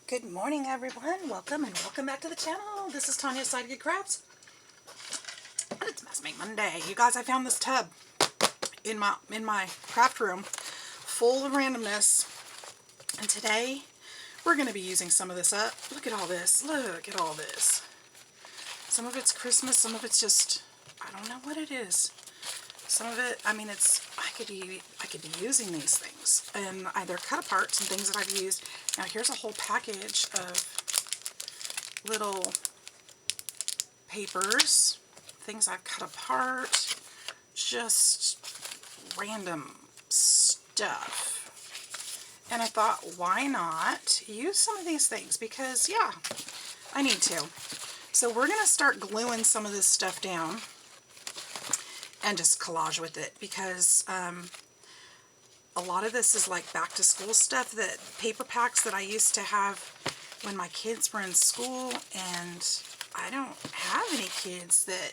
Good morning, everyone. Welcome and welcome back to the channel. This is Tanya SideGigCrafts. And it's Mess Make Monday. You guys, I found this tub in my craft room full of randomness. And today we're going to be using some of this up. Look at all this. Look at all this. Some of it's Christmas, some of it's just, I don't know what it is. Some of it, I mean, I could be using these things and either cut aparts and things that I've used. Now here's a whole package of little papers, things I've cut apart, just random stuff. And I thought, why not use some of these things? Because, yeah, I need to. So we're going to start gluing some of this stuff down and just collage with it, because a lot of this is like back to school stuff, that paper packs that I used to have when my kids were in school, and I don't have any kids that,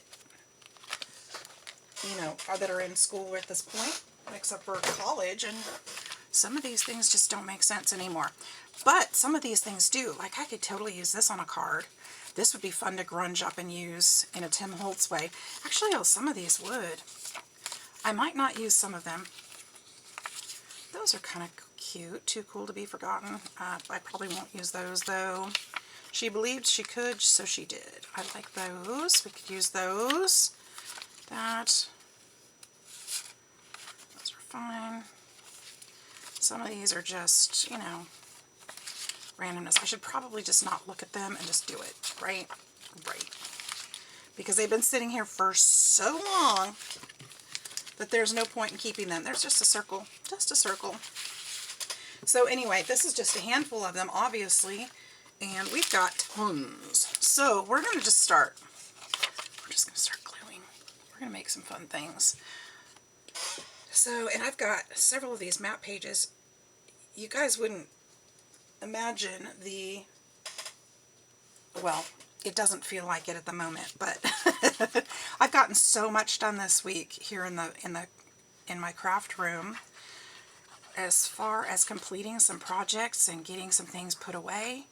you know, that are in school at this point, except for college, and some of these things just don't make sense anymore. But some of these things do. Like, I could totally use this on a card. This would be fun to grunge up and use in a Tim Holtz way. Actually, some of these would. I might not use some of them. Those are kind of cute. Too cool to be forgotten. I probably won't use those, though. She believed she could, so she did. I like those. We could use those. Those are fine. Some of these are just, you know, randomness. I should probably just not look at them and just do it, right? Right. Because they've been sitting here for so long that there's no point in keeping them. There's just a circle. Just a circle. So anyway, this is just a handful of them, obviously. And we've got tons. So we're going to just start. We're just going to start gluing. We're going to make some fun things. So, and I've got several of these map pages. You guys wouldn't imagine the, well, it doesn't feel like it at the moment, but I've gotten so much done this week here in my craft room, as far as completing some projects and getting some things put away.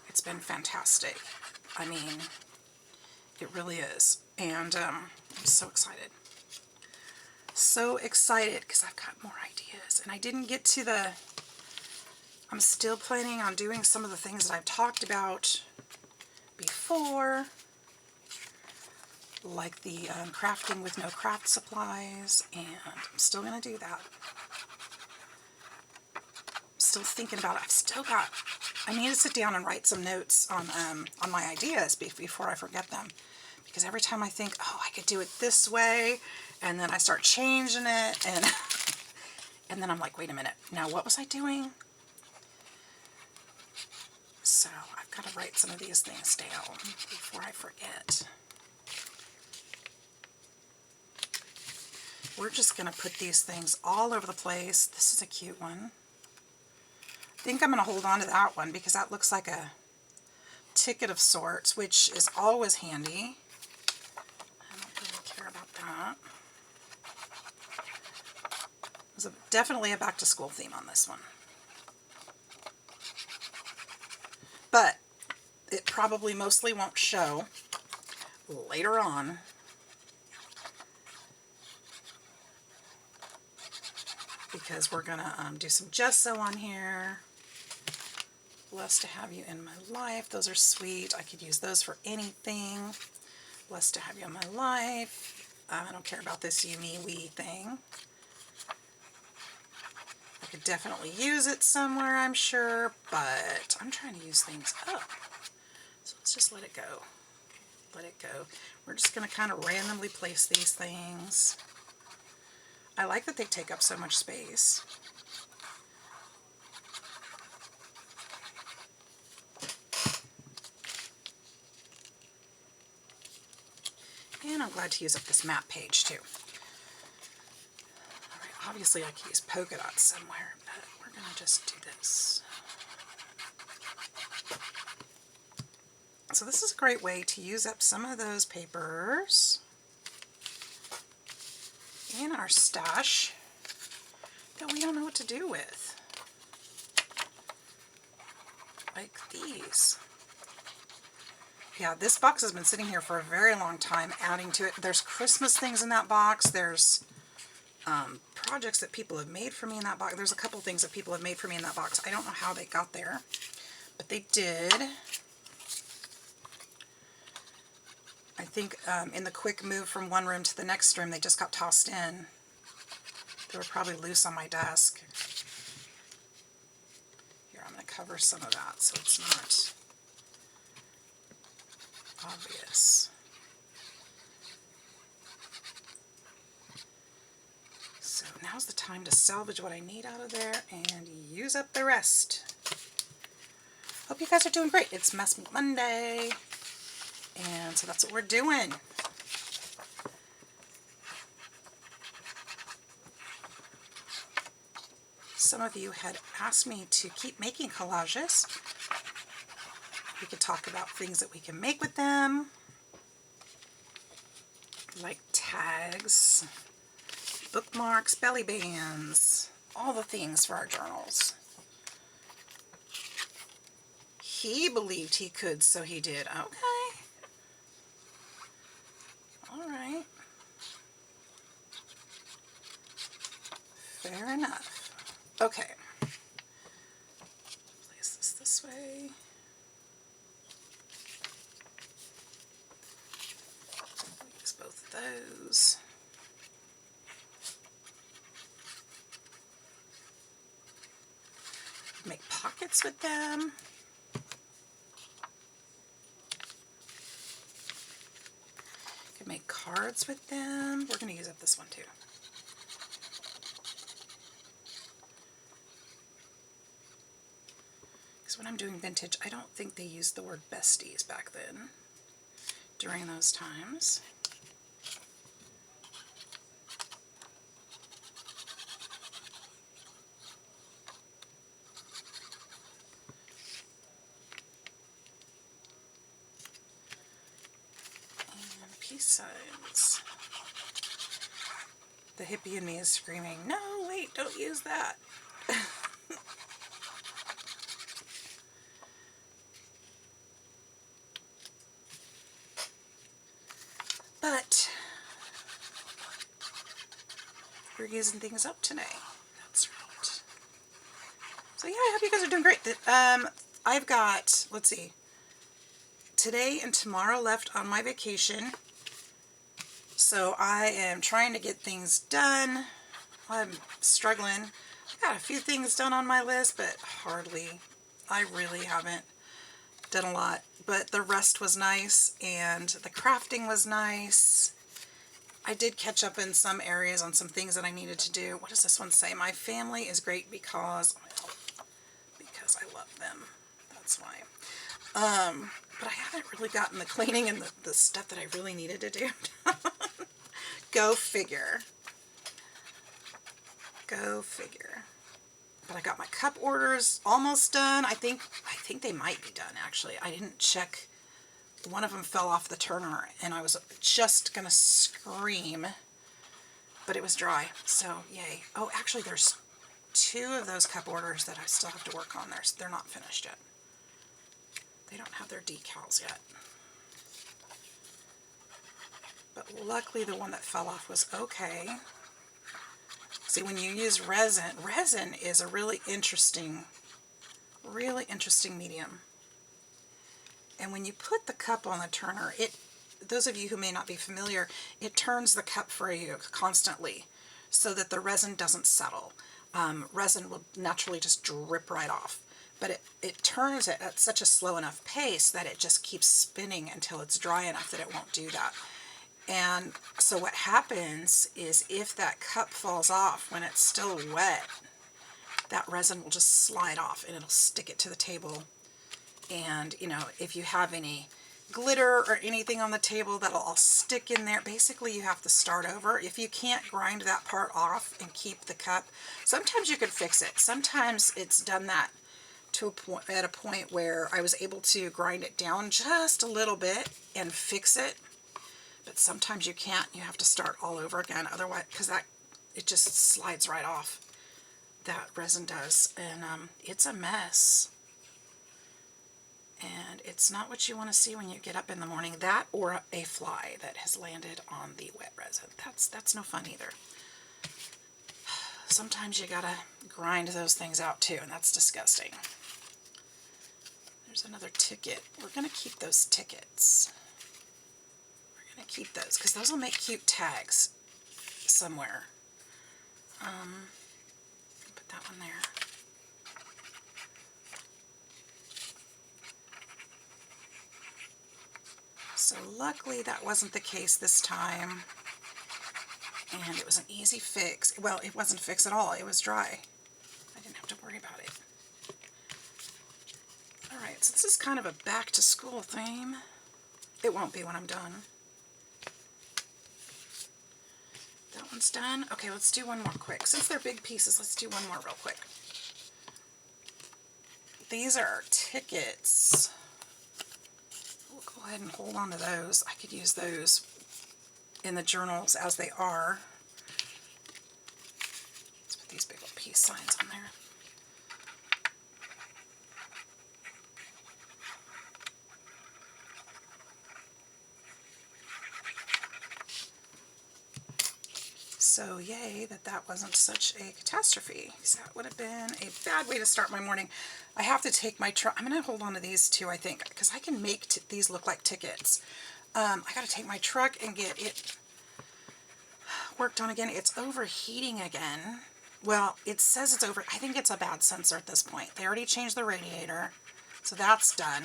It's been fantastic. I mean, it really is. And I'm so excited. So excited because I've got more ideas. And I didn't get to I'm still planning on doing some of the things that I've talked about before, like the crafting with no craft supplies, and I'm still going to do that. I'm still thinking about it. I need to sit down and write some notes on my ideas before I forget them. Because every time I think, oh, I could do it this way, and then I start changing it, and and then I'm like, wait a minute, now what was I doing? So I've got to write some of these things down before I forget. We're just going to put these things all over the place. This is a cute one. I think I'm going to hold on to that one because that looks like a ticket of sorts, which is always handy. I don't really care about that. There's definitely a back to school theme on this one. But it probably mostly won't show later on. Because we're going to do some gesso on here. Blessed to have you in my life. Those are sweet. I could use those for anything. Blessed to have you in my life. I don't care about this you, me, we thing. I could definitely use it somewhere, I'm sure, but I'm trying to use things up. So let's just let it go. Let it go. We're just going to kind of randomly place these things. I like that they take up so much space. And I'm glad to use up this map page too. All right, obviously I could use polka dots somewhere, but we're going to just do this. So this is a great way to use up some of those papers in our stash that we don't know what to do with. like these. Yeah, this box has been sitting here for a very long time, adding to it. There's Christmas things in that box. There's projects that people have made for me in that box. There's a couple things that people have made for me in that box. I don't know how they got there, but they did. I think in the quick move from one room to the next room, they just got tossed in. They were probably loose on my desk. Here, I'm going to cover some of that so it's not obvious. So now's the time to salvage what I need out of there and use up the rest. Hope you guys are doing great. It's Mess Monday, and so that's what we're doing. Some of you had asked me to keep making collages. We could talk about things that we can make with them, like tags, bookmarks, belly bands, all the things for our journals. He believed he could, so he did. Okay. All right. Fair enough. Okay. Place this way. Use both of those. Make pockets with them. Could make cards with them. We're going to use up this one too. Because when I'm doing vintage, I don't think they used the word besties back then during those times. Peace signs. The hippie in me is screaming, no, wait, don't use that. But we're using things up today. That's right. So yeah, I hope you guys are doing great. I've got, let's see, today and tomorrow left on my vacation. So I am trying to get things done. I'm struggling. I got a few things done on my list, but hardly. I really haven't done a lot. But the rest was nice, and the crafting was nice. I did catch up in some areas on some things that I needed to do. What does this one say? My family is great because I love them. That's why. But I haven't really gotten the cleaning and the stuff that I really needed to do. Go figure. Go figure. But I got my cup orders almost done. I think they might be done, actually. I didn't check. One of them fell off the turner, and I was just going to scream, but it was dry, so yay. Oh, actually, there's 2 of those cup orders that I still have to work on. They're not finished yet. They don't have their decals yet. But luckily, the one that fell off was okay. See, when you use resin is a really interesting medium. And when you put the cup on the turner, those of you who may not be familiar, it turns the cup for you constantly so that the resin doesn't settle. Resin will naturally just drip right off. But it turns it at such a slow enough pace that it just keeps spinning until it's dry enough that it won't do that. And so what happens is if that cup falls off when it's still wet, that resin will just slide off and it'll stick it to the table. And, you know, if you have any glitter or anything on the table, that'll all stick in there. Basically, you have to start over. If you can't grind that part off and keep the cup, sometimes you could fix it. Sometimes it's done that to at a point where I was able to grind it down just a little bit and fix it. But sometimes you can't. You have to start all over again. Otherwise, because it just slides right off. That resin does, and it's a mess. It's not what you want to see when you get up in the morning. That or a fly that has landed on the wet resin. That's no fun either. Sometimes you gotta grind those things out too, and that's disgusting. There's another ticket. We're gonna keep those tickets. We're gonna keep those because those will make cute tags somewhere. Put that one there. So luckily that wasn't the case this time, and it was an easy fix. Well, it wasn't a fix at all. It was dry. I didn't have to worry about it. Alright, so this is kind of a back to school theme. It won't be when I'm done. That one's done. Okay, let's do one more quick. Since they're big pieces, let's do one more real quick. These are our tickets. We'll go ahead and hold on to those. I could use those in the journals as they are. Let's put these big old peace signs on there. So yay that wasn't such a catastrophe. So that would have been a bad way to start my morning. I have to take my truck. I'm going to hold on to these too, I think, because I can make these look like tickets. I got to take my truck and get it worked on again. It's overheating again. Well, it says it's over. I think it's a bad sensor at this point. They already changed the radiator, so that's done.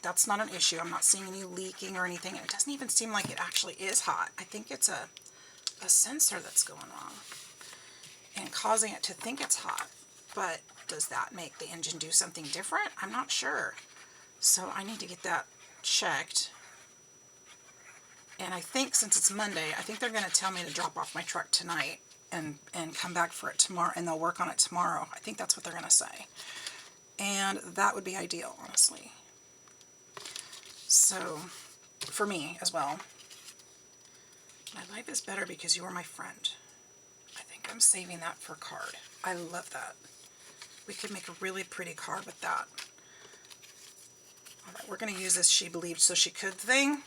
That's not an issue. I'm not seeing any leaking or anything. It doesn't even seem like it actually is hot. I think it's a sensor that's going wrong and causing it to think it's hot. But does that make the engine do something different? I'm not sure. So I need to get that checked. And I think since it's Monday, I think they're going to tell me to drop off my truck tonight and come back for it tomorrow, and they'll work on it tomorrow. I think that's what they're going to say. And that would be ideal, honestly. So, for me as well. My life is better because you are my friend. I think I'm saving that for a card. I love that. We could make a really pretty card with that. Alright, we're going to use this she believed so she could thing.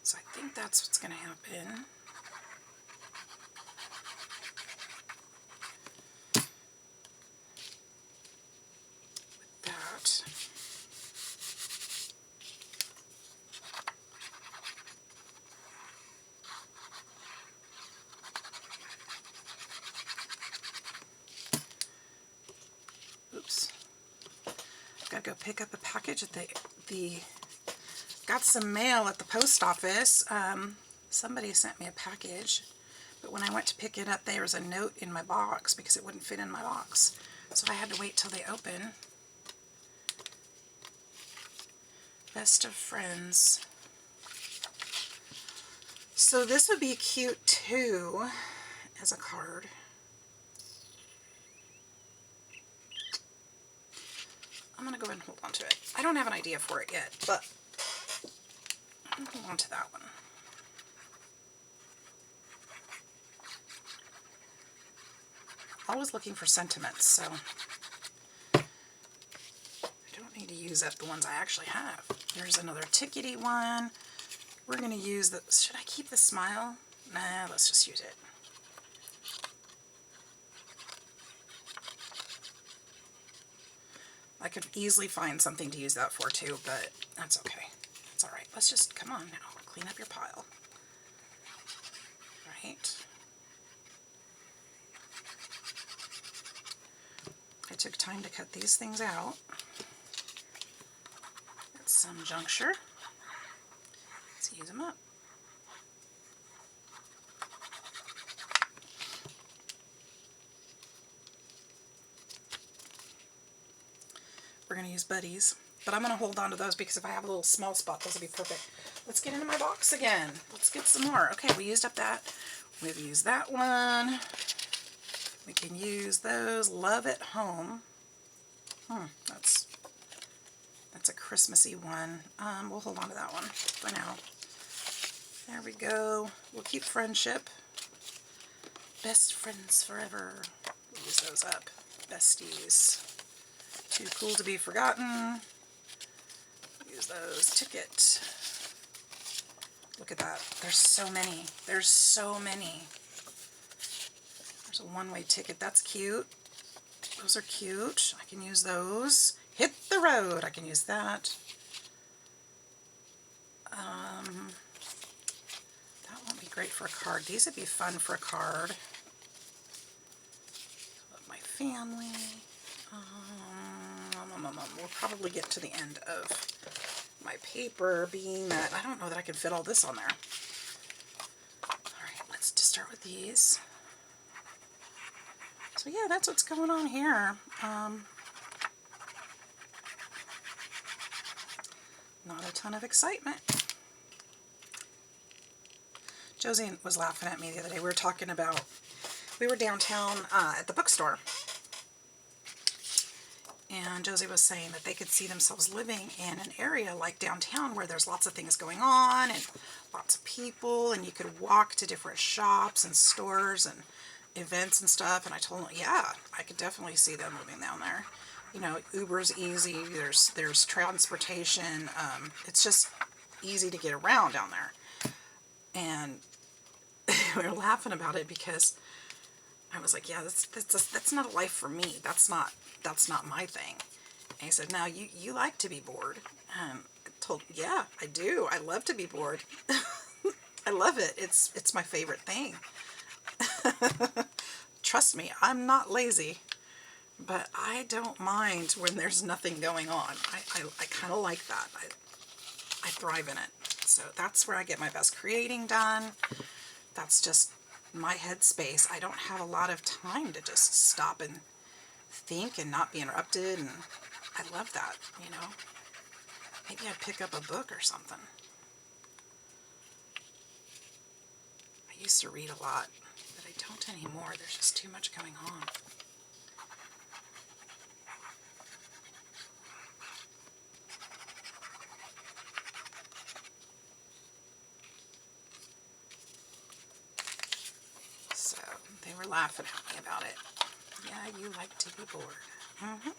So I think that's what's going to happen. With that. Oops. Gotta go pick up a package at the got some mail at the post office. Somebody sent me a package, but when I went to pick it up, there was a note in my box because it wouldn't fit in my box. So I had to wait till they open. Best of friends. So this would be cute too as a card. I'm going to go ahead and hold on to it. I don't have an idea for it yet, but I'm going to hold on to that one. Always looking for sentiments, so I don't need to use up the ones I actually have. Here's another tickety one. We're going to use the... Should I keep the smile? Nah, let's just use it. I could easily find something to use that for too, but that's okay. That's alright. Let's just, come on now, clean up your pile. Right. I took time to cut these things out at some juncture. Let's use them up. We're going to use buddies, but I'm going to hold on to those because if I have a little small spot, those will be perfect. Let's get into my box again. Let's get some more. Okay, we used up that. We've used that one. We can use those. Love at Home. That's a Christmassy one. We'll hold on to that one for now. There we go. We'll keep friendship. Best friends forever. We'll use those up. besties. Too Cool to Be Forgotten. Use those. Ticket. Look at that. There's so many. There's so many. There's a one-way ticket. That's cute. Those are cute. I can use those. Hit the Road. I can use that. That won't be great for a card. These would be fun for a card. Love My Family. We'll probably get to the end of my paper, being that I don't know that I can fit all this on there. Alright, let's just start with these. So yeah, that's what's going on here. Not a ton of excitement. Josie was laughing at me the other day. We were downtown at the bookstore. And Josie was saying that they could see themselves living in an area like downtown where there's lots of things going on and lots of people, and you could walk to different shops and stores and events and stuff. And I told them, yeah, I could definitely see them living down there. You know, Uber's easy. There's transportation. It's just easy to get around down there. And we were laughing about it because I was like, yeah, that's not a life for me. That's not my thing. And he said, no, you like to be bored. And I told him, yeah, I do. I love to be bored. I love it. It's my favorite thing. Trust me, I'm not lazy, but I don't mind when there's nothing going on. I kind of like that. I thrive in it. So that's where I get my best creating done. That's just my headspace. I don't have a lot of time to just stop and think and not be interrupted, and I love that, you know. Maybe I'd pick up a book or something. I used to read a lot, but I don't anymore. There's just too much going on. So they were laughing at me about it. Yeah, you like to be bored. Mm-hmm.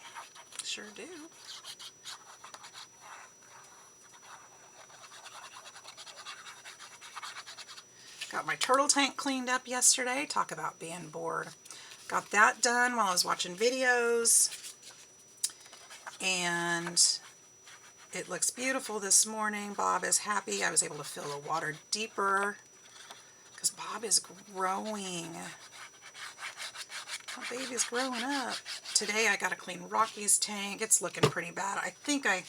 Sure do. Got my turtle tank cleaned up yesterday. Talk about being bored. Got that done while I was watching videos. And it looks beautiful this morning. Bob is happy. I was able to fill the water deeper because Bob is growing. My baby's growing up. Today I got to clean Rocky's tank. It's looking pretty bad. I think I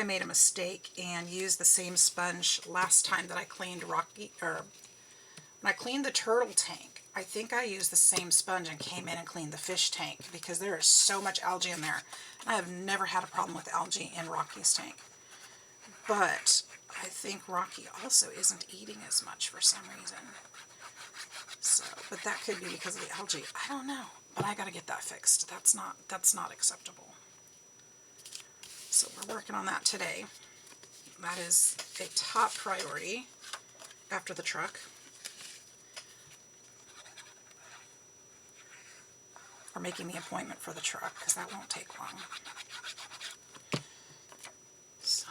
made a mistake and used the same sponge last time that I cleaned Rocky, or when I cleaned the turtle tank. I think I used the same sponge and came in and cleaned the fish tank because there is so much algae in there. I have never had a problem with algae in Rocky's tank. But I think Rocky also isn't eating as much for some reason. So, but that could be because of the algae. I don't know. But I got to get that fixed. That's not acceptable. So we're working on that today. That is a top priority after the truck. Or making the appointment for the truck, because that won't take long. So.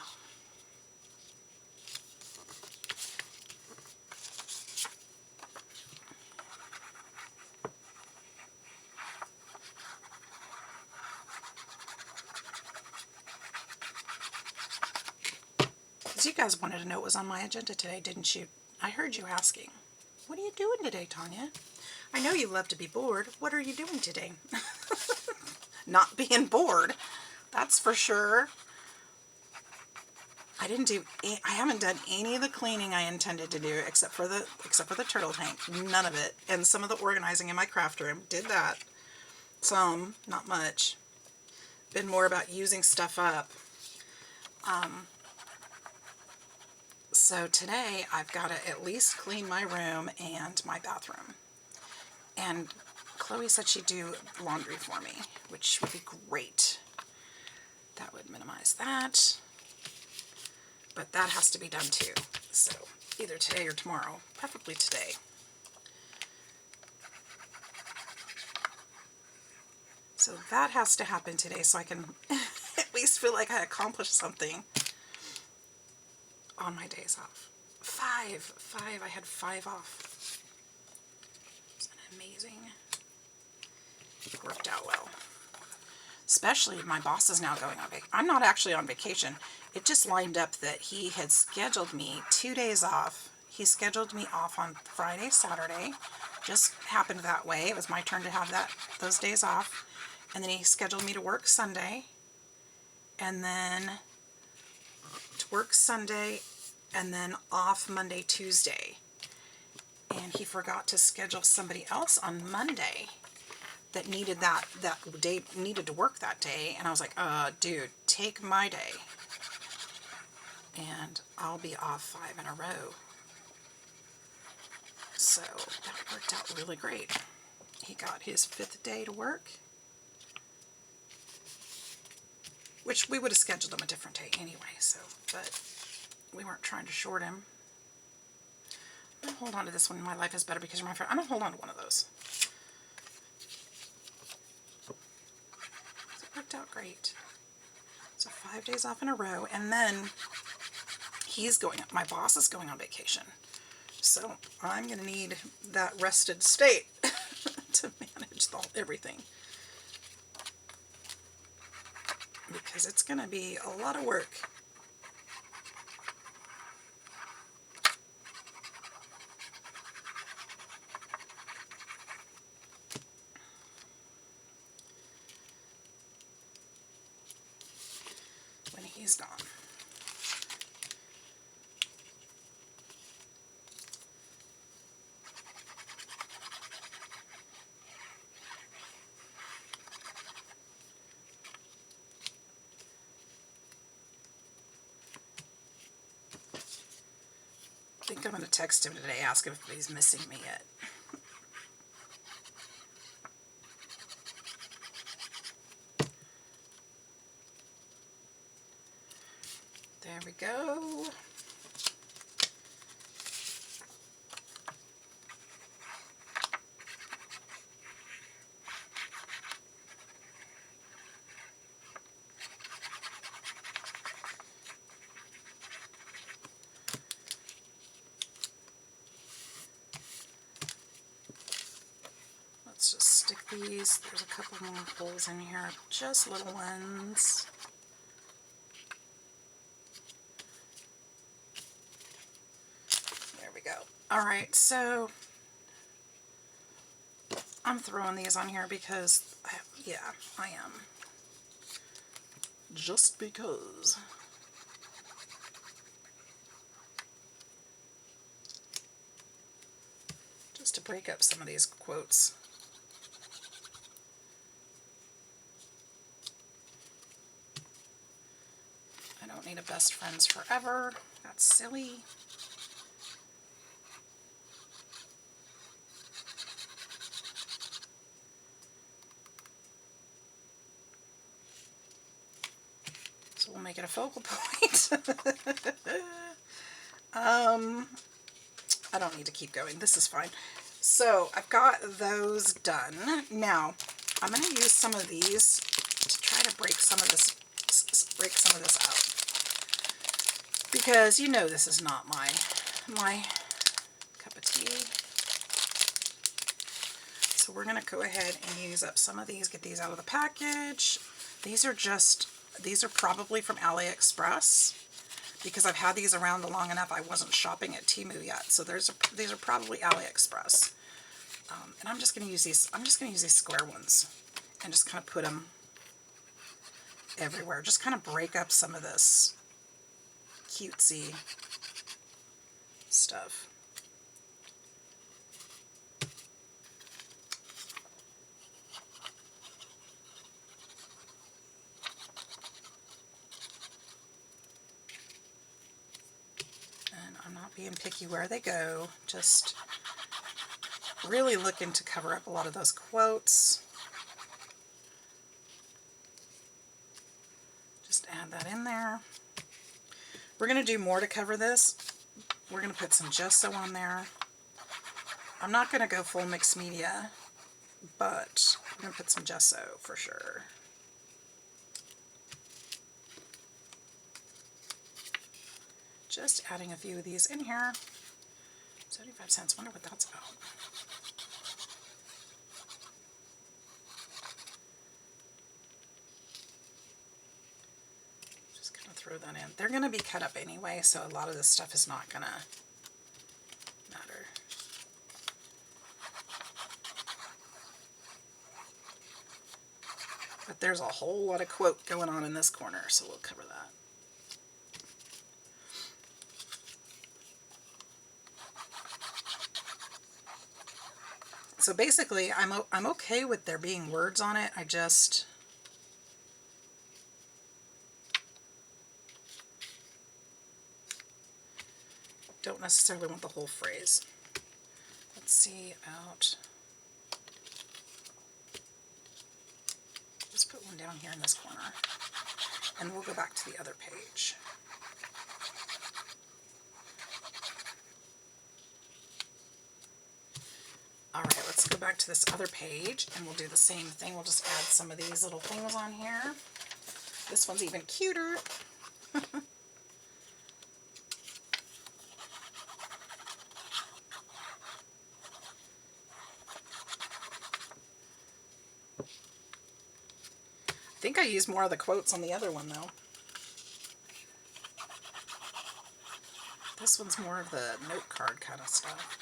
Because you guys wanted to know what was on my agenda today, didn't you? I heard you asking, what are you doing today, Tanya? I know you love to be bored. What are you doing today? Not being bored, that's for sure. I haven't done any of the cleaning I intended to do except for the turtle tank. None of it. And some of the organizing in my craft room. Did that. Some, not much. Been more about using stuff up. So today I've got to at least clean my room and my bathroom. And Chloe said she'd do laundry for me, which would be great. That would minimize that. But that has to be done too. So either today or tomorrow, preferably today. So that has to happen today so I can at least feel like I accomplished something on my days off. Five. I had 5 off. Isn't that amazing? It worked out well. Especially my boss is now going on vacation. I'm not actually on vacation. It just lined up that he had scheduled me 2 days off. He scheduled me off on Friday, Saturday. Just happened that way. It was my turn to have those days off. And then he scheduled me to work Sunday. And then to work Sunday. And then off Monday, Tuesday. And he forgot to schedule somebody else on Monday that needed that day, needed to work that day. And I was like, dude, take my day. And I'll be off 5 in a row. So that worked out really great. He got his 5th day to work, which we would have scheduled him a different day anyway, so, but we weren't trying to short him. I'm going to hold on to this one. My life is better because you're my friend. I'm going to hold on to one of those. It worked out great. So 5 days off in a row, and then my boss is going on vacation. So I'm going to need that rested state to manage everything. Because it's going to be a lot of work. When he's gone. I think I'm going to text him today, ask him if he's missing me yet. There we go. Let's just stick these. There's a couple more holes in here, just little ones. There we go. Alright, so I'm throwing these on here because, yeah, I am. Just because. Just to break up some of these quotes. I don't need a best friends forever. That's silly. So we'll make it a focal point. I don't need to keep going. This is fine. So I've got those done. Now I'm going to use some of these to try to break some of this out, because you know this is not my cup of tea. So we're going to go ahead and use up some of these, get these out of the package. These are probably from AliExpress, because I've had these around long enough. I wasn't shopping at Temu yet, so these are probably AliExpress. And I'm just going to use these. I'm just going to use these square ones and just kind of put them everywhere. Just kind of break up some of this cutesy stuff. And I'm not being picky where they go, just really looking to cover up a lot of those quotes. Just add that in there. We're going to do more to cover this. We're going to put some gesso on there. I'm not going to go full mixed media, but I'm going to put some gesso for sure. Just adding a few of these in here. 75 cents. Wonder what that's about. Just kind of throw that in. They're going to be cut up anyway, so a lot of this stuff is not going to matter. But there's a whole lot of quote going on in this corner, so we'll cover that. So basically, I'm okay with there being words on it. I just don't necessarily want the whole phrase. Let's see about, just put one down here in this corner, and we'll go back to the other page. Alright, let's go back to this other page, and we'll do the same thing. We'll just add some of these little things on here. This one's even cuter. I think I used more of the quotes on the other one, though. This one's more of the note card kind of stuff.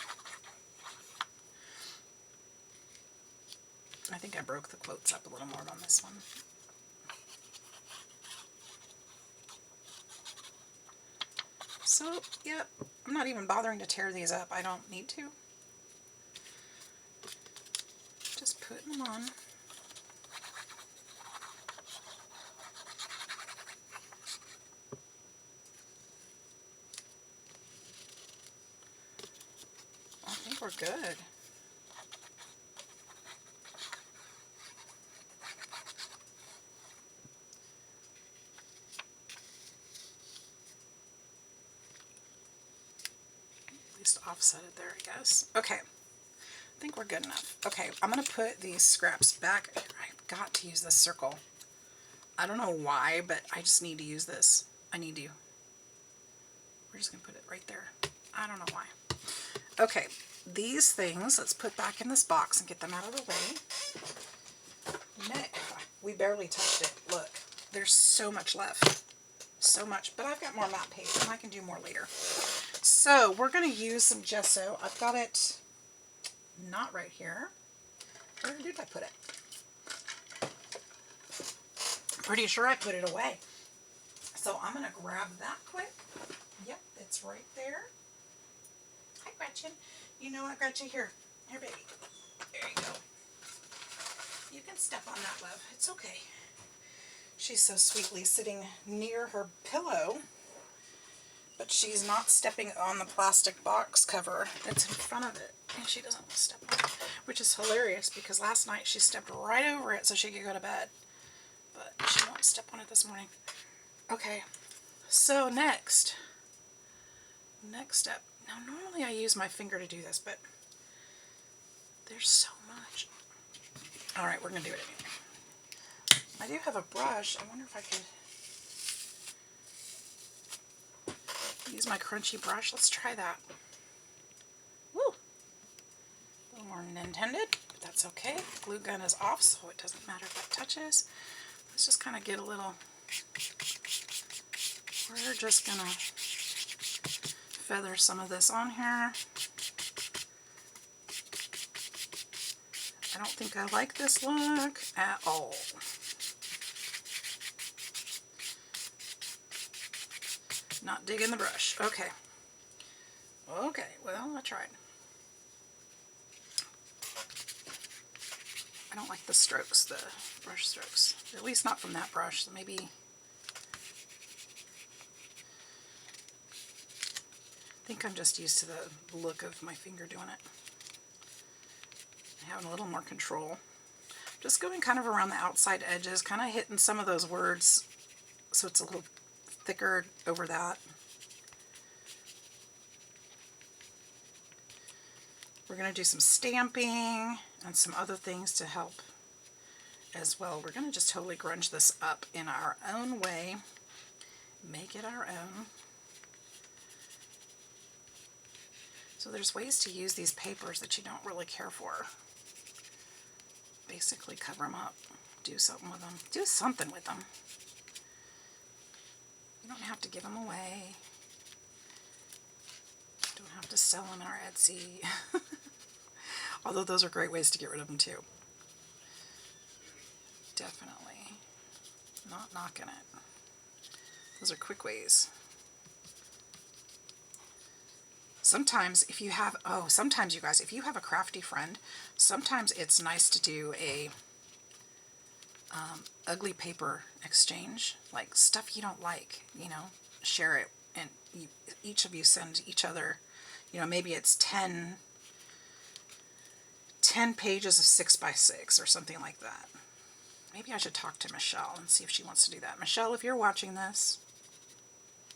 I think I broke the quotes up a little more on this one. So, yep, I'm not even bothering to tear these up. I don't need to. Just putting them on. I think we're good. Offset it there, I guess. Okay, I think we're good enough. Okay, I'm going to put these scraps back. I've got to use this circle. I don't know why, but I just need to use this. I need to. We're just going to put it right there. I don't know why. Okay, these things, let's put back in this box and get them out of the way. We barely touched it. Look, there's so much left. So much, but I've got more matte paper and I can do more later. So we're going to use some gesso. I've got it not right here. Where did I put it? Pretty sure I put it away. So I'm going to grab that quick. Yep, it's right there. Hi, Gretchen. You know what, Gretchen? Here, baby. There you go. You can step on that, love. It's okay. She's so sweetly sitting near her pillow, but she's not stepping on the plastic box cover that's in front of it, and she doesn't want to step on it, which is hilarious because last night she stepped right over it so she could go to bed, but she won't step on it this morning. Okay, so next step. Now normally I use my finger to do this, but there's so much. Alright, we're going to do it anyway. I do have a brush. I wonder if I could use my crunchy brush. Let's try that. Woo! A little more than intended, but that's okay. Glue gun is off, so it doesn't matter if that touches. Let's just kind of get a little... We're just going to feather some of this on here. I don't think I like this look at all. Not digging the brush. Okay. Okay, well, I tried. I don't like the strokes, the brush strokes. At least not from that brush, so maybe... I think I'm just used to the look of my finger doing it. Having a little more control. Just going kind of around the outside edges, kind of hitting some of those words so it's a little thicker over that. We're going to do some stamping and some other things to help as well. We're going to just totally grunge this up in our own way, make it our own. So there's ways to use these papers that you don't really care for. Basically cover them up, do something with them. Do something with them. You don't have to give them away. Don't have to sell them in our Etsy. Although those are great ways to get rid of them too. Definitely. Not knocking it. Those are quick ways. Sometimes if you have, sometimes you guys, if you have a crafty friend, sometimes it's nice to do a ugly paper exchange, like stuff you don't like, you know, share it, and each of you send each other, you know, maybe it's 10 pages of 6x6 or something like that. Maybe I should talk to Michelle and see if she wants to do that. Michelle, if you're watching this,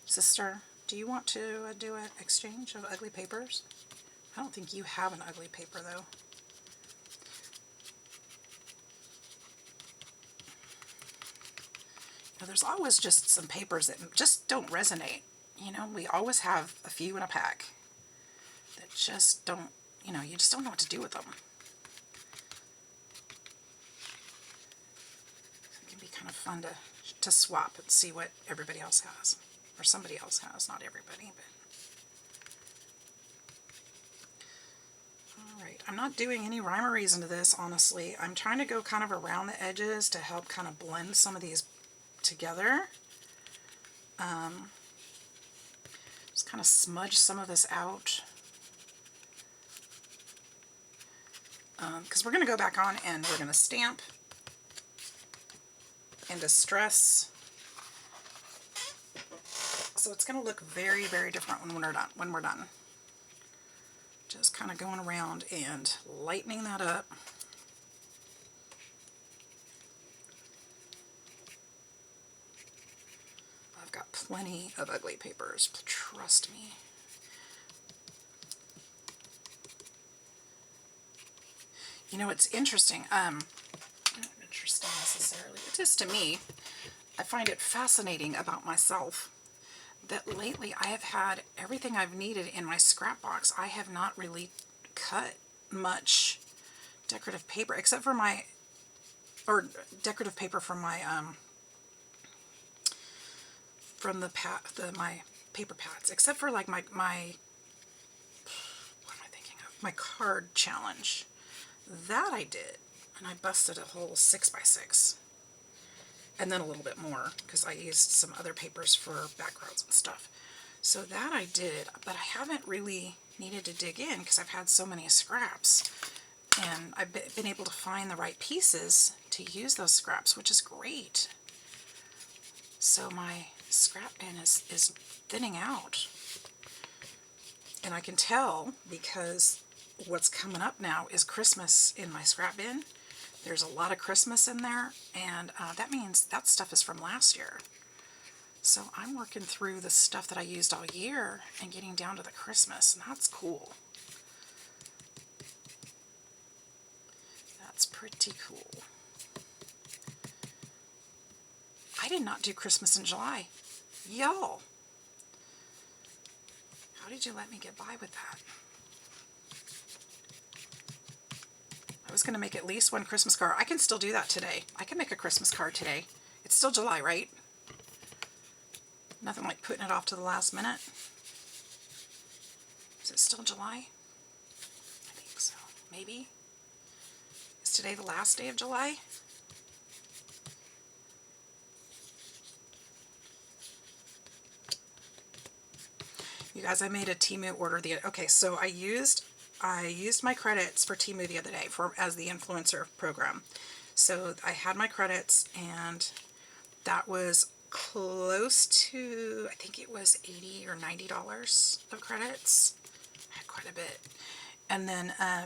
sister, do you want to do an exchange of ugly papers? I don't think you have an ugly paper, though. You know, there's always just some papers that just don't resonate. You know, we always have a few in a pack that just don't, you know, you just don't know what to do with them. It can be kind of fun to swap and see what everybody else has. Or somebody else has, not everybody, but... Alright, I'm not doing any rhyme or reason to this, honestly. I'm trying to go kind of around the edges to help kind of blend some of these together. Just kind of smudge some of this out. Because we're going to go back on and we're going to stamp and distress. So it's going to look very, very different when we're done. Just kind of going around and lightening that up. I've got plenty of ugly papers, trust me. You know, it's interesting. Not interesting necessarily. It is to me. I find it fascinating about myself that lately I have had everything I've needed in my scrap box. I have not really cut much decorative paper, except for my, or decorative paper from my, my paper pads, except for like my, what am I thinking of? My card challenge. That I did, and I busted a whole 6x6. And then a little bit more, because I used some other papers for backgrounds and stuff. So that I did, but I haven't really needed to dig in because I've had so many scraps. And I've been able to find the right pieces to use those scraps, which is great. So my scrap bin is thinning out. And I can tell because what's coming up now is Christmas in my scrap bin. There's a lot of Christmas in there, and that means that stuff is from last year. So I'm working through the stuff that I used all year and getting down to the Christmas, and that's cool. That's pretty cool. I did not do Christmas in July. Y'all, how did you let me get by with that? I was going to make at least one Christmas card. I can still do that today. I can make a Christmas card today. It's still July, right? Nothing like putting it off to the last minute. Is it still July? I think so. Maybe. Is today the last day of July? You guys, I made a Temu order okay, so I used my credits for Temu the other day as the influencer program. So I had my credits, and that was close to, I think it was $80 or $90 of credits. I had quite a bit. And then I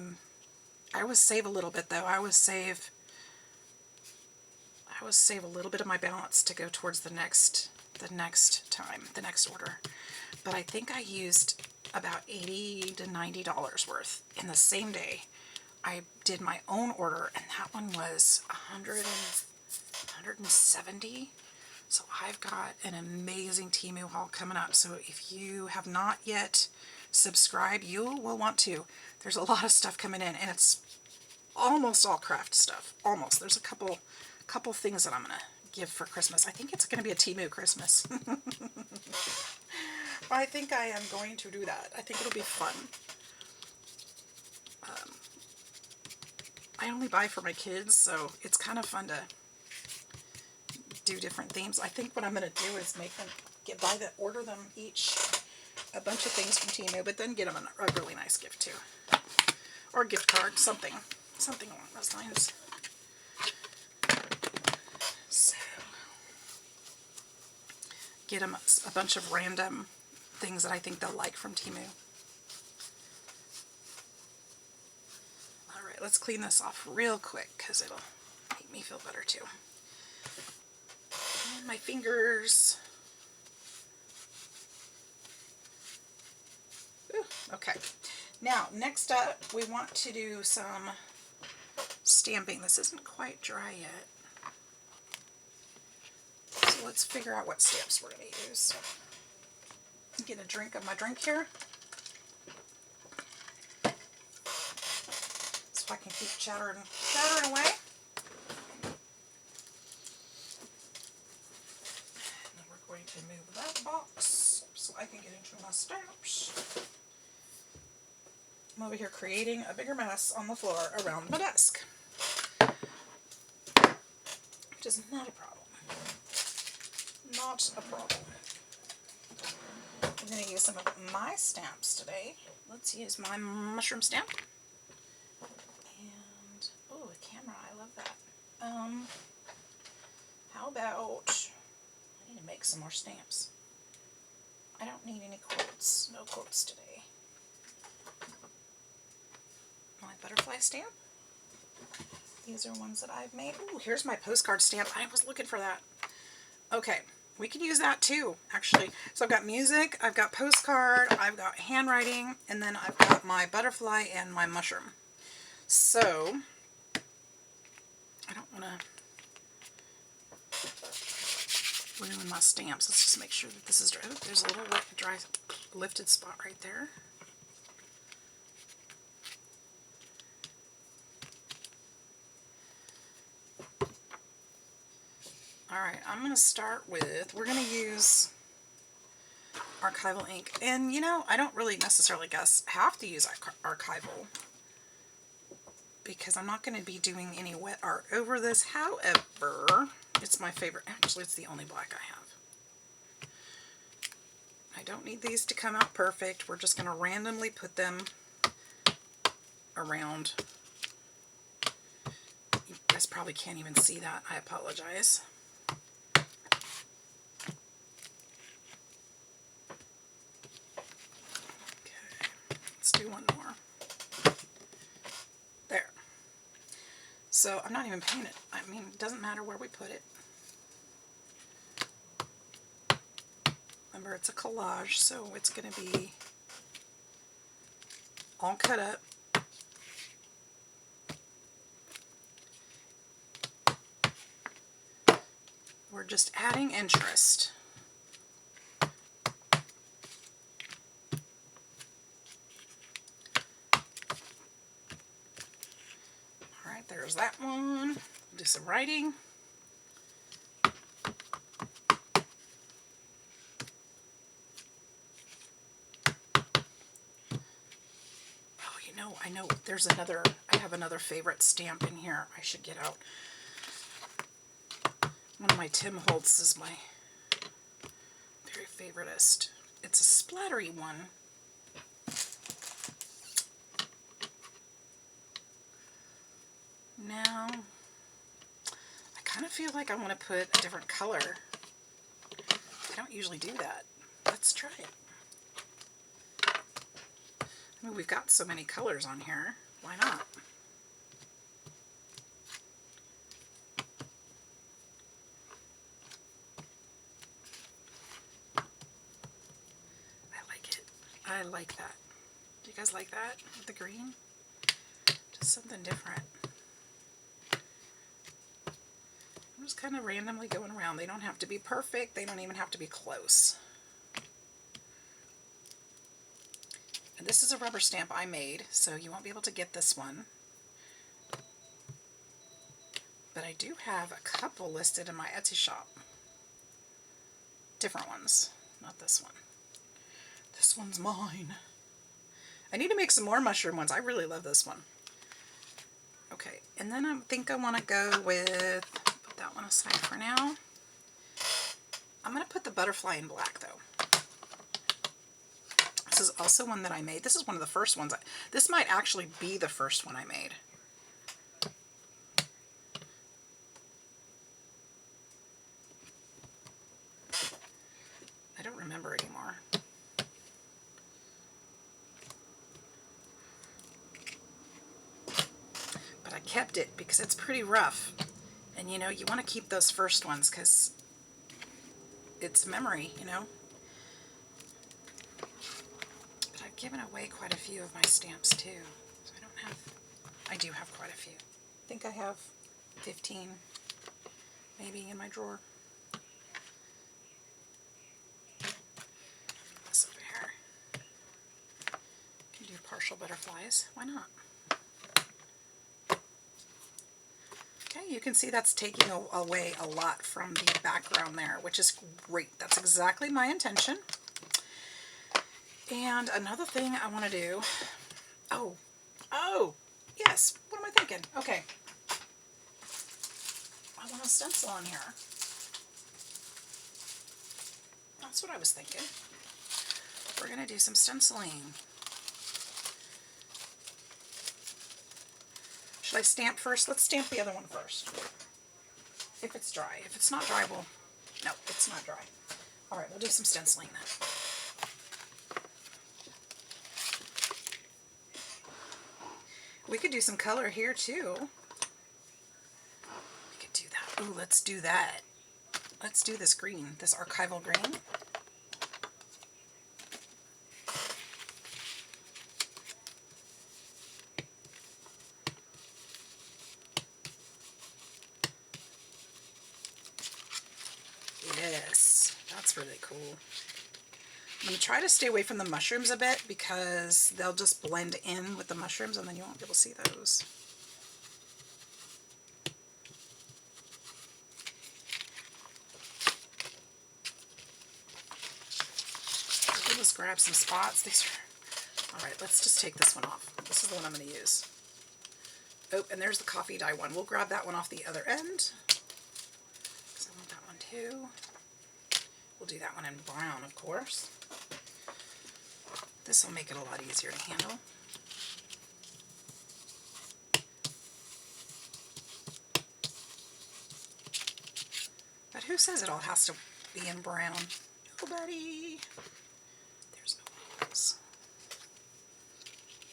always save a little bit though. I always save a little bit of my balance to go towards the next order. But I think I used about $80 to $90 worth in the same day I did my own order, and that one was 170. So I've got an amazing Temu haul coming up. So if you have not yet subscribed, you will want to. There's a lot of stuff coming in, and it's almost all craft stuff. Almost. There's a couple things that I'm going to give for Christmas. I think it's going to be a Temu Christmas. I think I am going to do that. I think it'll be fun. I only buy for my kids, so it's kind of fun to do different themes. I think what I'm going to do is make them order them each a bunch of things from Temu, but then get them a really nice gift too, or a gift card, something along those lines. So get them a bunch of random things that I think they'll like from Temu. Alright, let's clean this off real quick because it'll make me feel better too. And my fingers. Ooh, okay. Now, next up, we want to do some stamping. This isn't quite dry yet. So let's figure out what stamps we're going to use. Get a drink of my drink here, so I can keep chattering away. And then we're going to move that box so I can get into my stamps. I'm over here creating a bigger mess on the floor around my desk, which is not a problem. Not a problem. I'm going to use some of my stamps today. Let's use my mushroom stamp. And, oh, a camera, I love that. How about, I need to make some more stamps. I don't need any quotes. No quotes today. My butterfly stamp. These are ones that I've made. Ooh, here's my postcard stamp. I was looking for that. Okay. We can use that too, actually. So I've got music, I've got postcard, I've got handwriting, and then I've got my butterfly and my mushroom. So, I don't want to ruin my stamps. Let's just make sure that this is dry. Oh, there's a little dry lifted spot right there. Alright, I'm going to start with, we're going to use archival ink. And you know, I don't really necessarily have to use archival, because I'm not going to be doing any wet art over this. However, it's my favorite. Actually, it's the only black I have. I don't need these to come out perfect. We're just going to randomly put them around. You guys probably can't even see that. I apologize. Do one more. There. So I'm not even painting it. I mean, it doesn't matter where we put it. Remember, it's a collage, so it's going to be all cut up. We're just adding interest. There's that one. Do some writing. Oh, you know, I know there's another, I have another favorite stamp in here I should get out. One of my Tim Holtz is my very favoritist. It's a splattery one. Now, I kind of feel like I want to put a different color. I don't usually do that. Let's try it. I mean, we've got so many colors on here. Why not? I like it. I like that. Do you guys like that? The green? Just something different. I'm just kind of randomly going around. They don't have to be perfect. They don't even have to be close. And this is a rubber stamp I made, so you won't be able to get this one. But I do have a couple listed in my Etsy shop. Different ones, not this one. This one's mine. I need to make some more mushroom ones. I really love this one. Okay, and then I think I want to go with, put that one aside for now. I'm going to put the butterfly in black though. This is also one that I made. This is one of the first ones. This might actually be the first one I made. I don't remember anymore. But I kept it because it's pretty rough. And you know, you want to keep those first ones because it's memory, you know. But I've given away quite a few of my stamps too. So I do have quite a few. I think I have 15 maybe in my drawer. This over here. Can do partial butterflies. Why not? Okay, you can see that's taking away a lot from the background there, which is great. That's exactly my intention. And another thing I want to do, oh, yes, what am I thinking? Okay, I want a stencil on here. That's what I was thinking. We're going to do some stenciling. Should I stamp first? Let's stamp the other one first. If it's dry. If it's not dry, we'll... No, it's not dry. Alright, we'll do some stenciling then. We could do some color here too. We could do that. Ooh, let's do that. Let's do this green, this archival green. Yes, that's really cool. I'm going to try to stay away from the mushrooms a bit because they'll just blend in with the mushrooms and then you won't be able to see those. We'll just grab some spots. These are... Alright, let's just take this one off. This is the one I'm going to use. Oh, and there's the coffee dye one. We'll grab that one off the other end. Because I want that one too. We'll do that one in brown, of course. This will make it a lot easier to handle. But who says it all has to be in brown? Nobody. There's no holes.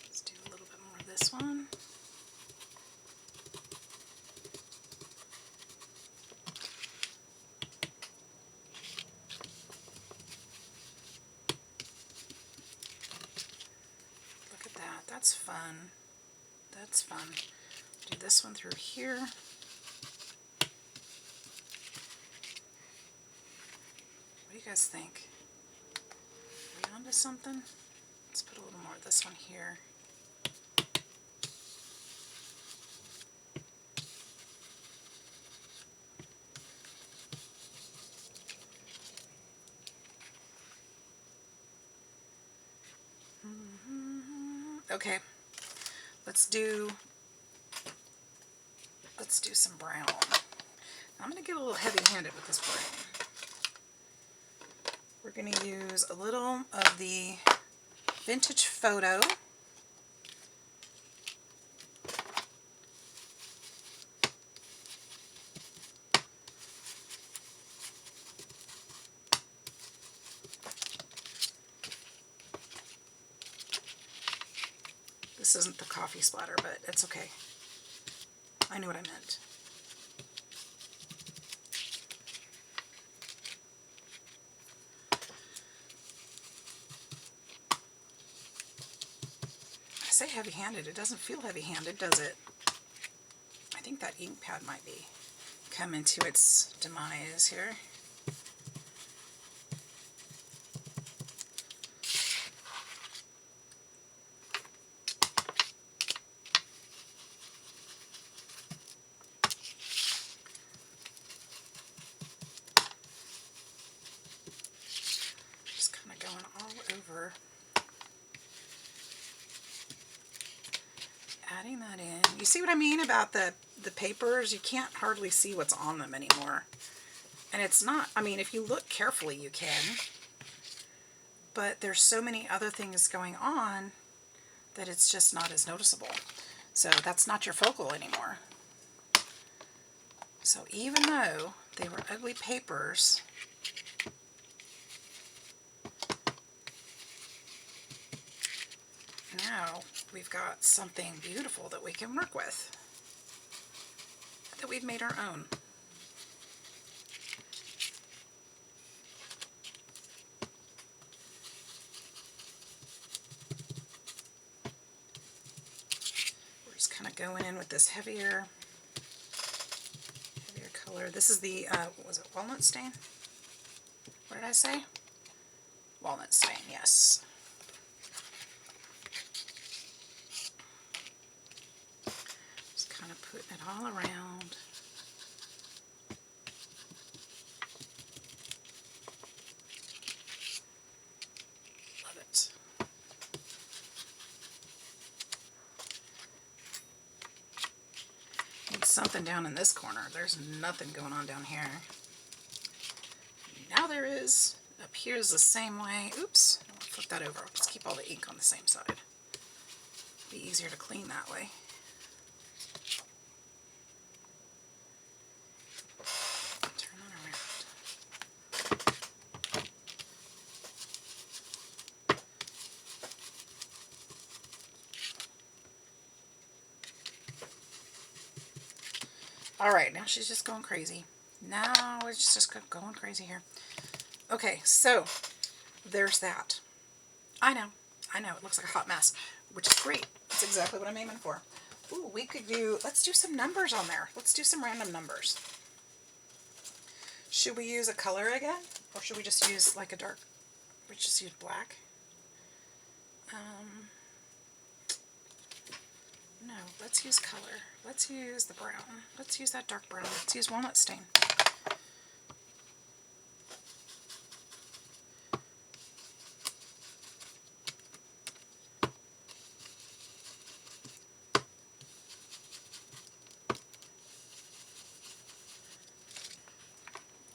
Let's do a little bit more of this one. That's fun. That's fun. Do this one through here. What do you guys think? Are we onto something? Let's put a little more of this one here. Okay, let's do some brown. I'm going to get a little heavy-handed with this brown. We're going to use a little of the Vintage Photo. This isn't the coffee splatter, but it's okay. I knew what I meant. say heavy-handed. It doesn't feel heavy-handed, does it? I think that ink pad might be coming to its demise here. Just kind of going all over. Adding that in. You see what I mean about the papers? You can't hardly see what's on them anymore. And it's not, I mean, if you look carefully, you can. But there's so many other things going on that it's just not as noticeable. So that's not your focal anymore. So even though they were ugly papers, now we've got something beautiful that we can work with, that we've made our own. We're just kind of going in with this heavier color. This is the, what was it, walnut stain? What did I say? Walnut stain, yes. Just kind of putting it all around. Love it. Need something down in this corner. There's nothing going on down here. Now there is. Up here is the same way. Oops, I want to flip that over. Let's keep all the ink on the same side. Be easier to clean that way. Turn that around. All right, now she's just going crazy. Now it's just going crazy here. Okay, so there's that. I know, it looks like a hot mess, which is great. That's exactly what I'm aiming for. Ooh, we could do, let's do some numbers on there. Let's do some random numbers. Should we use a color again? Or should we just use like a dark, we just use black? No, let's use color. Let's use the brown. Let's use that dark brown. Let's use walnut stain.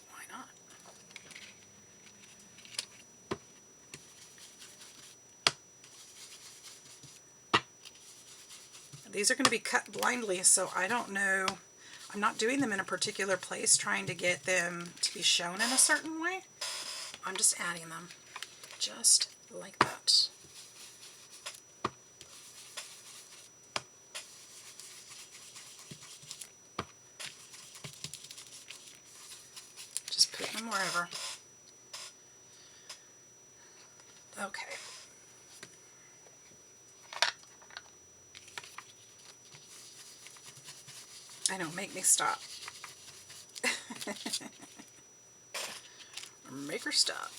Why not? These are going to be cut blindly, so I don't know. I'm not doing them in a particular place, trying to get them to be shown in a certain way. I'm just adding them, just like that. Just putting them wherever. Okay. I know, make me stop. Make her stop.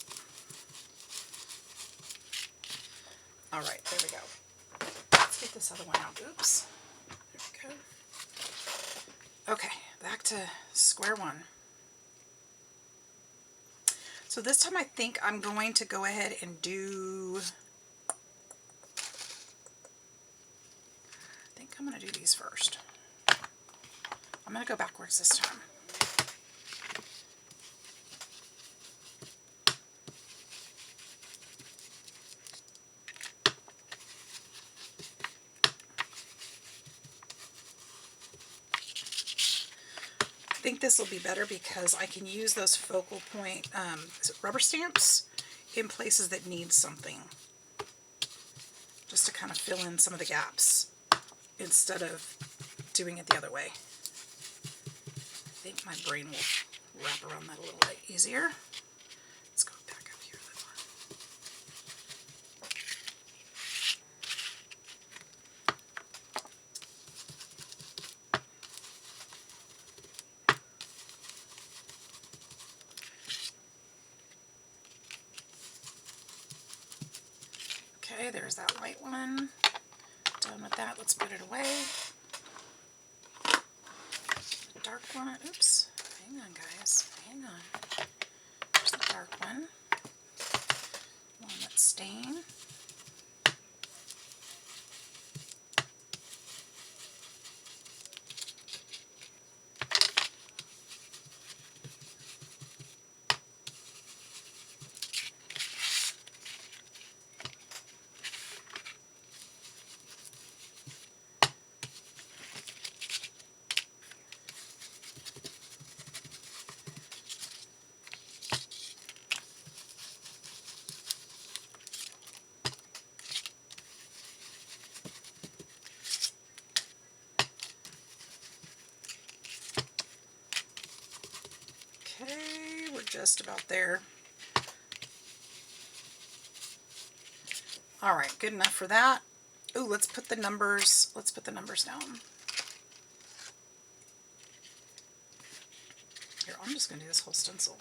Alright, there we go. Let's get this other one out. Oops. There we go. Okay, back to square one. So this time I think I'm going to go ahead and do... I think I'm going to do these first. I'm going to go backwards this time. I think this will be better because I can use those focal point rubber stamps in places that need something, just to kind of fill in some of the gaps instead of doing it the other way. I think my brain will wrap around that a little bit easier. Let's go back up here a little Okay, there's that white one. Done with that. Let's put it away. The dark one. Oops. Hang on, guys. Hang on. There's the dark one. One that's stained. Okay, we're just about there. All right, good enough for that. Ooh, let's put the numbers down. Here, I'm just going to do this whole stencil.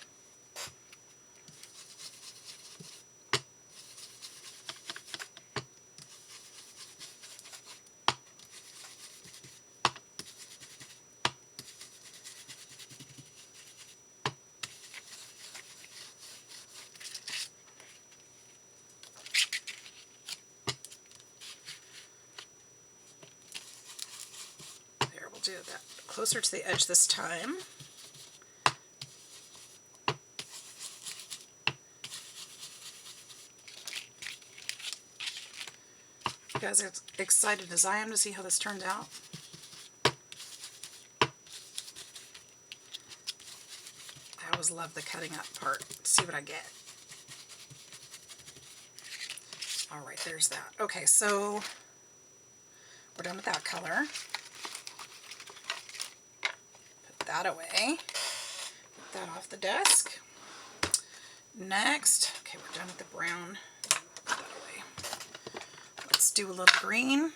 There, we'll do that closer to the edge this time. You guys are excited as I am to see how this turns out. I always love the cutting up part. See what I get. All right, there's that. Okay, so we're done with that color. Put that away. Put that off the desk. Next, okay, we're done with the brown. Put that away. Let's do a little green.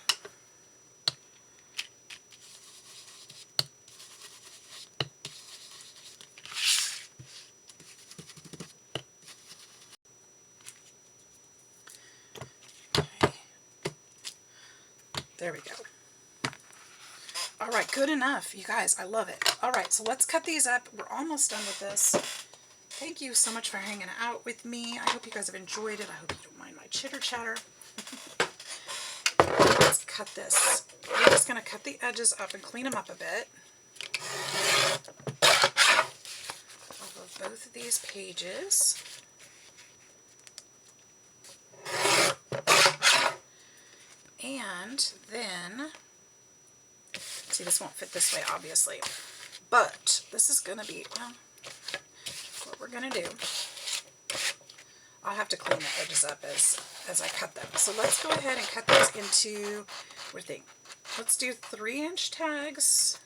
There we go. All right, good enough. You guys, I love it. All right, so let's cut these up. We're almost done with this. Thank you so much for hanging out with me. I hope you guys have enjoyed it. I hope you don't mind my chitter chatter. Let's cut this. I'm just going to cut the edges up and clean them up a bit. Off of both of these pages. And then, see, this won't fit this way, obviously, but this is going to be, well, what we're going to do. I'll have to clean the edges up as I cut them. So let's go ahead and cut these into, what do you think? Let's do 3-inch tags.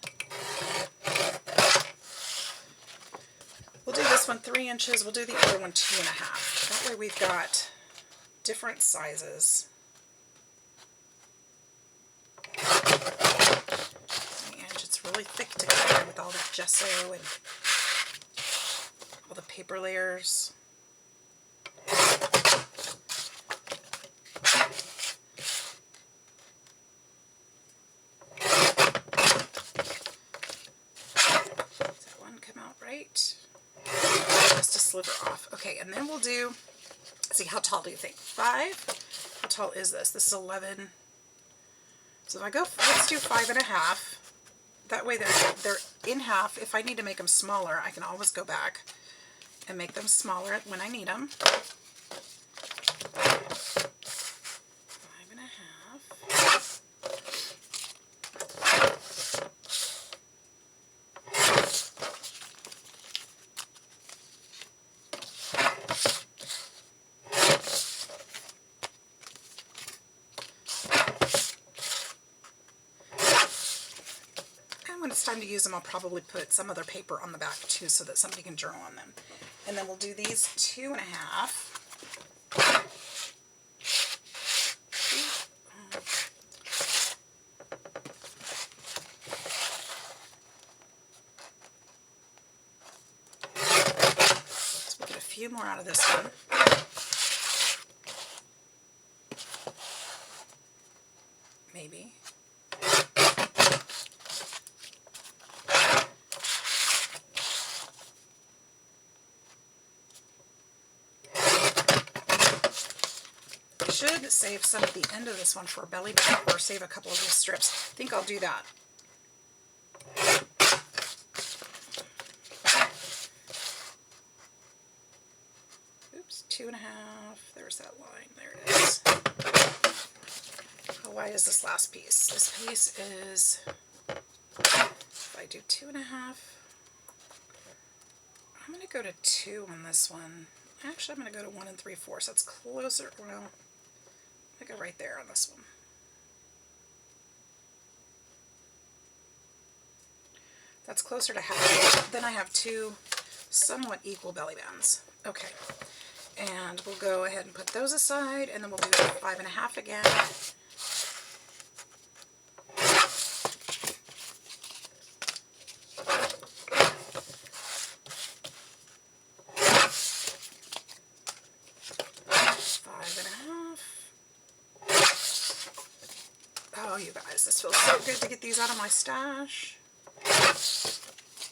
We'll do this one 3 inches. We'll do the other one 2.5. That way we've got different sizes. It's really thick together with all that gesso and all the paper layers. Does that one come out right? Just a sliver off. Okay, and then we'll do, see, how tall do you think? 5? How tall is this? This is 11. So if I go, let's do 5.5. That way they're in half. If I need to make them smaller, I can always go back and make them smaller when I need them. 5.5. When it's time to use them, I'll probably put some other paper on the back too so that somebody can journal on them. And then we'll do these 2.5. So we'll get a few more out of this one. maybe. I should save some at the end of this one for a belly band, or save a couple of these strips. I think I'll do that. Oops, 2.5. There's that line. There it is. How wide is this last piece? This piece is, if I do 2.5, I'm going to go to 2 on this one. Actually, I'm going to go to 1 3/4. That's closer. Well, I'm going to go right there on this one. That's closer to half. Then I have 2 somewhat equal belly bands. Okay. And we'll go ahead and put those aside, and then we'll do 5.5 again. Oh, you guys, this feels so good to get these out of my stash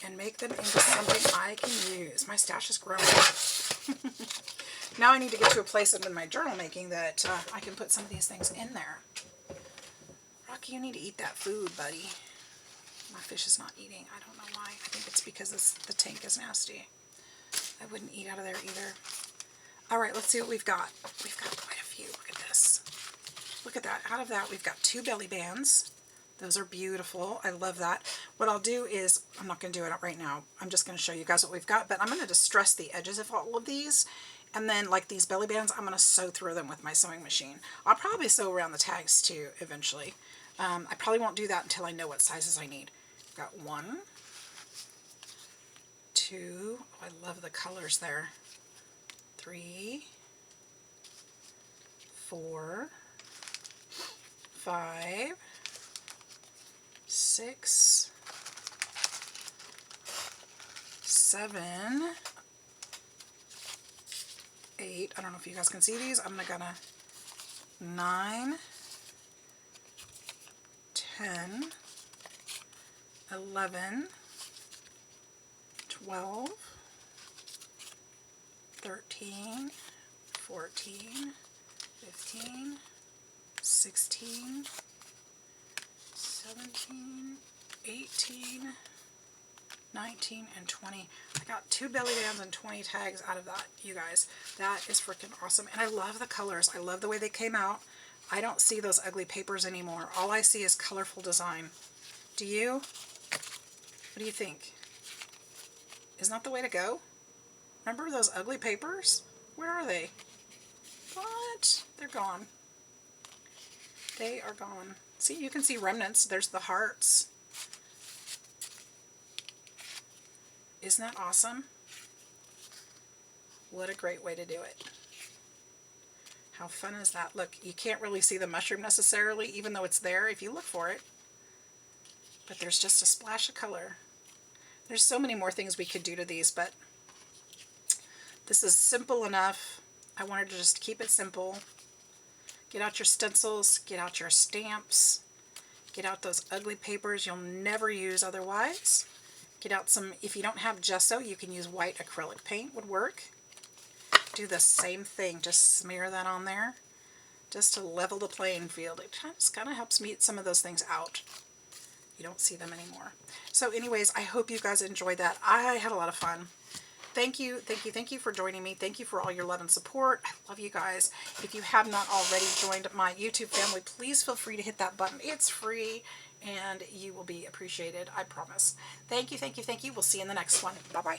and make them into something I can use. My stash is growing. Now I need to get to a place in my journal making that I can put some of these things in there. Rocky, you need to eat that food, buddy. My fish is not eating. I don't know why. I think it's because the tank is nasty. I wouldn't eat out of there either. All right, let's see what we've got. We've got quite a few. Look at this. Look at that. Out of that, we've got 2 belly bands. Those are beautiful. I love that. What I'll do is, I'm not going to do it right now. I'm just going to show you guys what we've got, but I'm going to distress the edges of all of these. And then, like these belly bands, I'm going to sew through them with my sewing machine. I'll probably sew around the tags too, eventually. I probably won't do that until I know what sizes I need. I've got 1, 2, oh, I love the colors there. 3, 4, 5, 6, 7, 8. I don't know if you guys can see these. I'm gonna 9, 10, 11, 12, 13, 14, 15, 16, 17, 18, 19, and 20. I got 2 belly bands and 20 tags out of that, you guys. That is freaking awesome. And I love the colors. I love the way they came out. I don't see those ugly papers anymore. All I see is colorful design. Do you? What do you think? Isn't that the way to go? Remember those ugly papers? Where are they? What? They're gone. They are gone. See, you can see remnants. There's the hearts. Isn't that awesome? What a great way to do it. How fun is that? Look, you can't really see the mushroom necessarily, even though it's there if you look for it. But there's just a splash of color. There's so many more things we could do to these, but this is simple enough. I wanted to just keep it simple. Get out your stencils, get out your stamps, get out those ugly papers you'll never use otherwise. Get out some, if you don't have gesso, you can use white acrylic paint would work. Do the same thing, just smear that on there, just to level the playing field. It just kind of helps meet some of those things out. You don't see them anymore. So anyways, I hope you guys enjoyed that. I had a lot of fun. Thank you for joining me. Thank you for all your love and support. I love you guys. If you have not already joined my YouTube family, please feel free to hit that button. It's free and you will be appreciated, I promise. Thank you. We'll see you in the next one. Bye-bye.